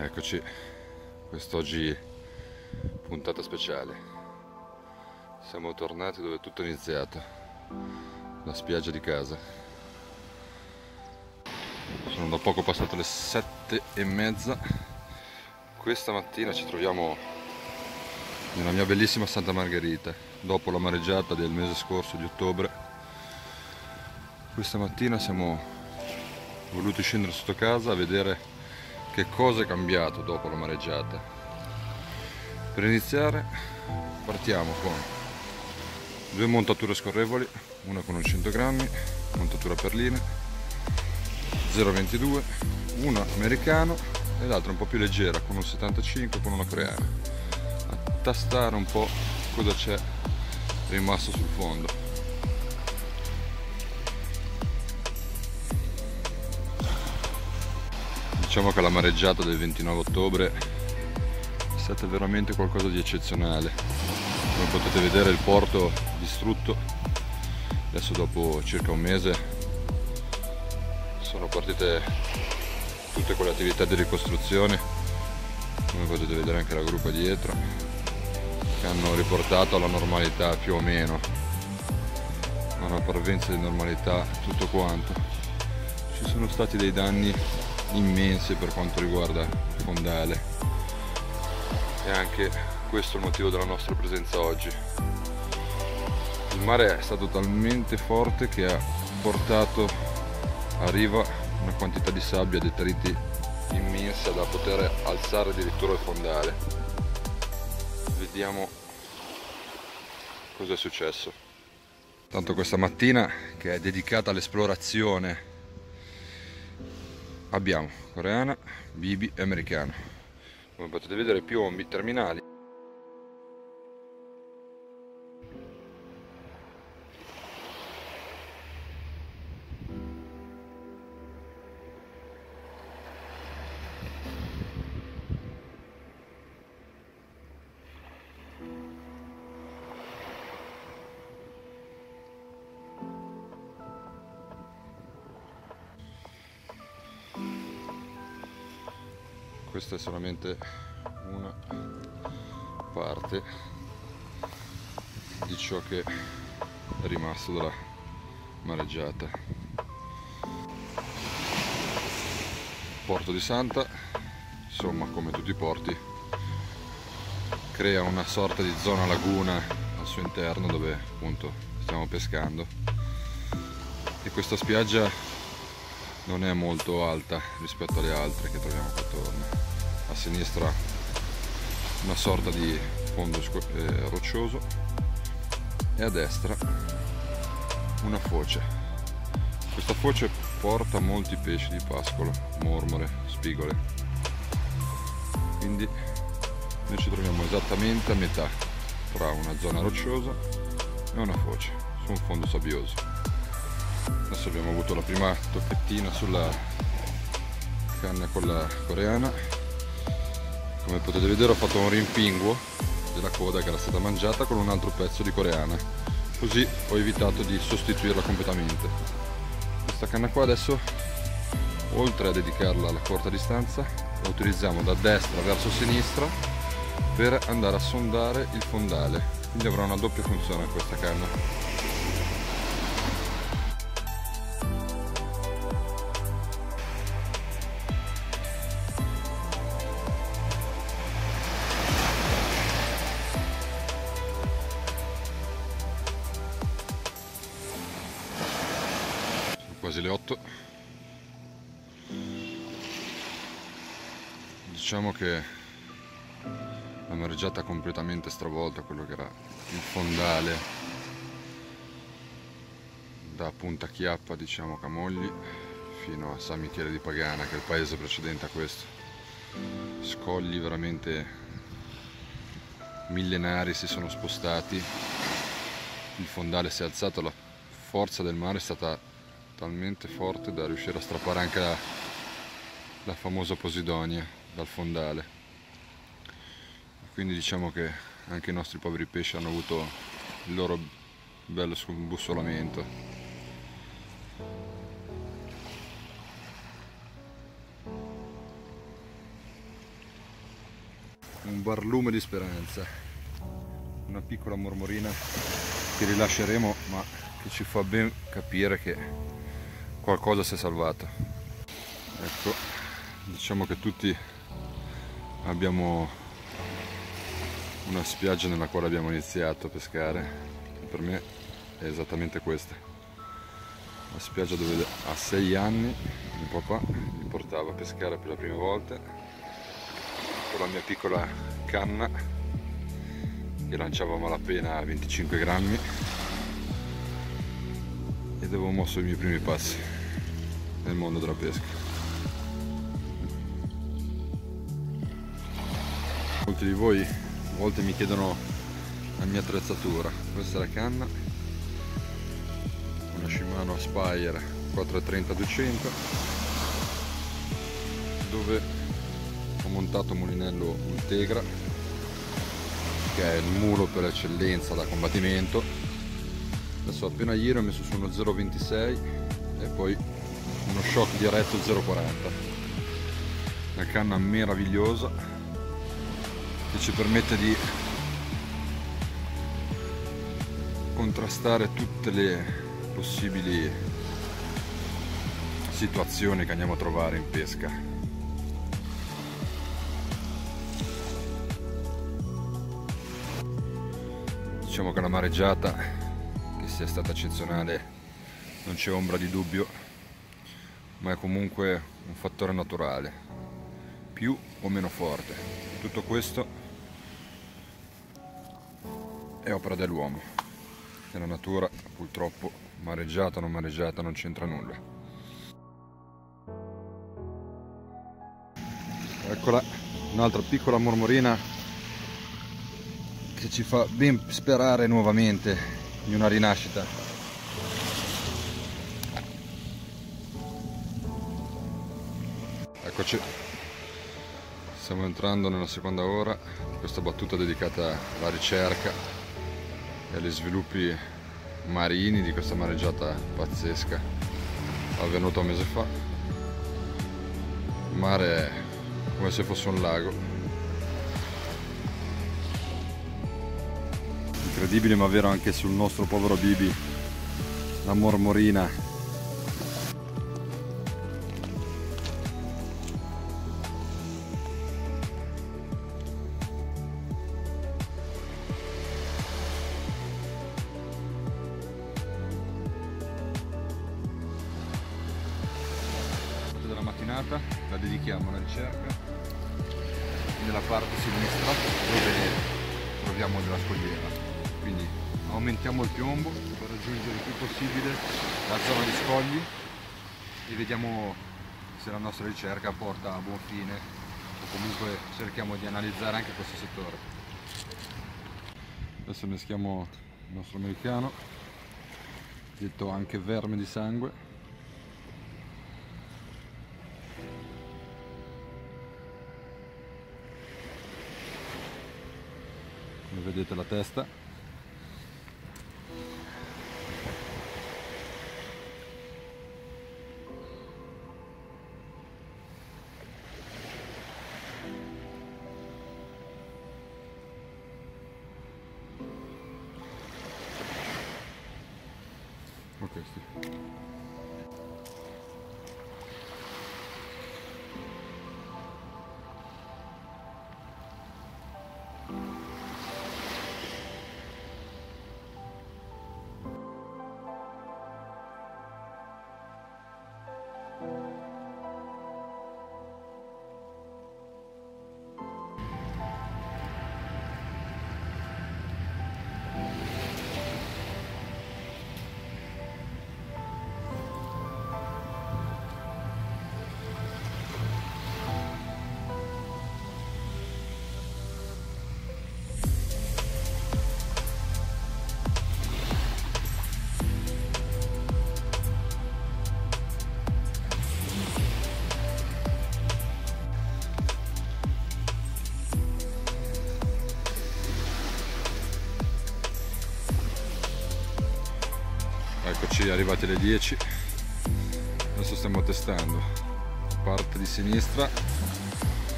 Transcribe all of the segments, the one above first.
Eccoci, quest'oggi puntata speciale. Siamo tornati dove tutto è iniziato, la spiaggia di casa. Sono da poco passate le 7:30. Questa mattina ci troviamo nella mia bellissima Santa Margherita, dopo la mareggiata del mese scorso di ottobre. Questa mattina siamo voluti scendere sotto casa a vedere che cosa è cambiato dopo la mareggiata. Per iniziare partiamo con due montature scorrevoli, una con un 100 grammi, montatura perline 0,22, una americano e l'altra un po' più leggera con un 75 con una coreana, a tastare un po' cosa c'è rimasto sul fondo. Diciamo che la mareggiata del 29 ottobre è stata veramente qualcosa di eccezionale. Come potete vedere il porto distrutto. Adesso dopo circa un mese sono partite tutte quelle attività di ricostruzione, come potete vedere anche la gru dietro, che hanno riportato alla normalità più o meno, a una parvenza di normalità tutto quanto. Ci sono stati dei danni immensi per quanto riguarda il fondale e anche questo è il motivo della nostra presenza oggi. Il mare è stato talmente forte che ha portato a riva una quantità di sabbia e detriti immensa da poter alzare addirittura il fondale. Vediamo cosa è successo. Tanto questa mattina, che è dedicata all'esplorazione, abbiamo coreana, bibi e americano. Come potete vedere, piombi terminali. Questa è solamente una parte di ciò che è rimasto dalla mareggiata. Porto di Santa, insomma, come tutti i porti, crea una sorta di zona laguna al suo interno dove appunto stiamo pescando, e questa spiaggia non è molto alta rispetto alle altre che troviamo qua attorno. A sinistra una sorta di fondo roccioso e a destra una foce. Questa foce porta molti pesci di pascolo, mormore, spigole, quindi noi ci troviamo esattamente a metà tra una zona rocciosa e una foce su un fondo sabbioso. Adesso abbiamo avuto la prima tocchettina sulla canna con la coreana. Come potete vedere ho fatto un rimpinguo della coda che era stata mangiata con un altro pezzo di coreana, così ho evitato di sostituirla completamente. Questa canna qua adesso, oltre a dedicarla alla corta distanza, la utilizziamo da destra verso sinistra per andare a sondare il fondale, quindi avrà una doppia funzione questa canna. Quasi le 8. Diciamo che la mareggiata ha completamente stravolto quello che era il fondale da Punta Chiappa, diciamo Camogli, fino a San Michele di Pagana, che è il paese precedente a questo. Scogli veramente millenari si sono spostati, il fondale si è alzato, la forza del mare è stata talmente forte da riuscire a strappare anche la famosa Posidonia dal fondale. Quindi diciamo che anche i nostri poveri pesci hanno avuto il loro bello scombussolamento. un barlume di speranza, una piccola mormorina che rilasceremo, ma che ci fa ben capire che qualcosa si è salvato. Ecco, diciamo che tutti abbiamo una spiaggia nella quale abbiamo iniziato a pescare. Per me è esattamente questa, la spiaggia dove a 6 anni mio papà mi portava a pescare per la prima volta con la mia piccola canna che lanciava a malapena a 25 grammi, ed avevo mosso i miei primi passi nel mondo della pesca. Molti di voi a volte mi chiedono la mia attrezzatura. Questa è la canna, una Shimano Aspire 430-200, dove ho montato un mulinello Ultegra, che è il mulo per eccellenza da combattimento. Adesso appena ieri ho messo su uno 0.26 e poi uno shock diretto 0.40, una canna meravigliosa che ci permette di contrastare tutte le possibili situazioni che andiamo a trovare in pesca. Diciamo che la mareggiata, che sia stata eccezionale, non c'è ombra di dubbio, ma è comunque un fattore naturale, più o meno forte. Tutto questo è opera dell'uomo, e la natura purtroppo, mareggiata o non mareggiata, non c'entra nulla. Eccola, un'altra piccola mormorina che ci fa ben sperare nuovamente in una rinascita. Eccoci, stiamo entrando nella seconda ora di questa battuta dedicata alla ricerca e agli sviluppi marini di questa mareggiata pazzesca avvenuta un mese fa. Il mare è come se fosse un lago, incredibile ma vero anche sul nostro povero Bibi, la mormorina. Della mattinata la dedichiamo alla ricerca nella parte sinistra dove troviamo della scogliera, quindi aumentiamo il piombo per raggiungere il più possibile la zona di scogli e vediamo se la nostra ricerca porta a buon fine, o comunque cerchiamo di analizzare anche questo settore. Adesso meschiamo il nostro americano, detto anche verme di sangue. Come vedete la testa, ok, sì. Eccoci arrivati alle 10, adesso stiamo testando la parte di sinistra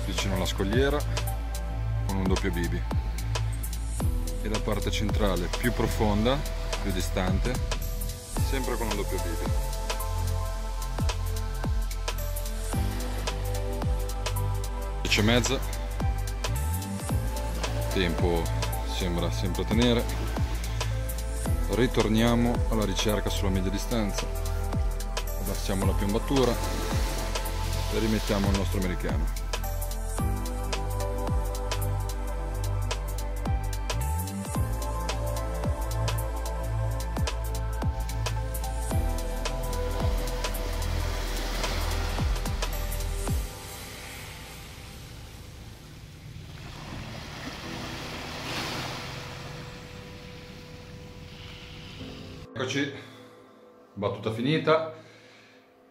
vicino alla scogliera con un doppio bibi e la parte centrale più profonda, più distante, sempre con un doppio bibi. 10,5, tempo sembra sempre tenere. Ritorniamo alla ricerca sulla media distanza, abbassiamo la piombatura e rimettiamo il nostro americano. Eccoci, battuta finita.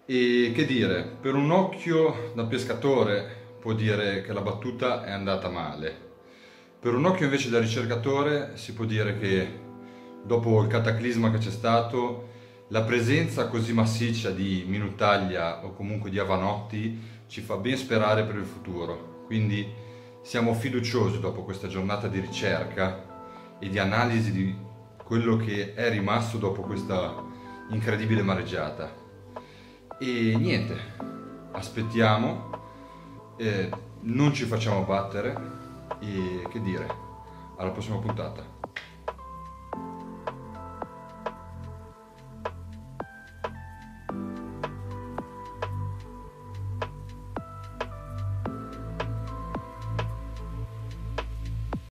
E che dire, per un occhio da pescatore può dire che la battuta è andata male, per un occhio invece da ricercatore si può dire che dopo il cataclisma che c'è stato, la presenza così massiccia di minutaglia o comunque di avanotti ci fa ben sperare per il futuro. Quindi siamo fiduciosi dopo questa giornata di ricerca e di analisi di quello che è rimasto dopo questa incredibile mareggiata. E niente, aspettiamo, non ci facciamo battere e che dire, alla prossima puntata.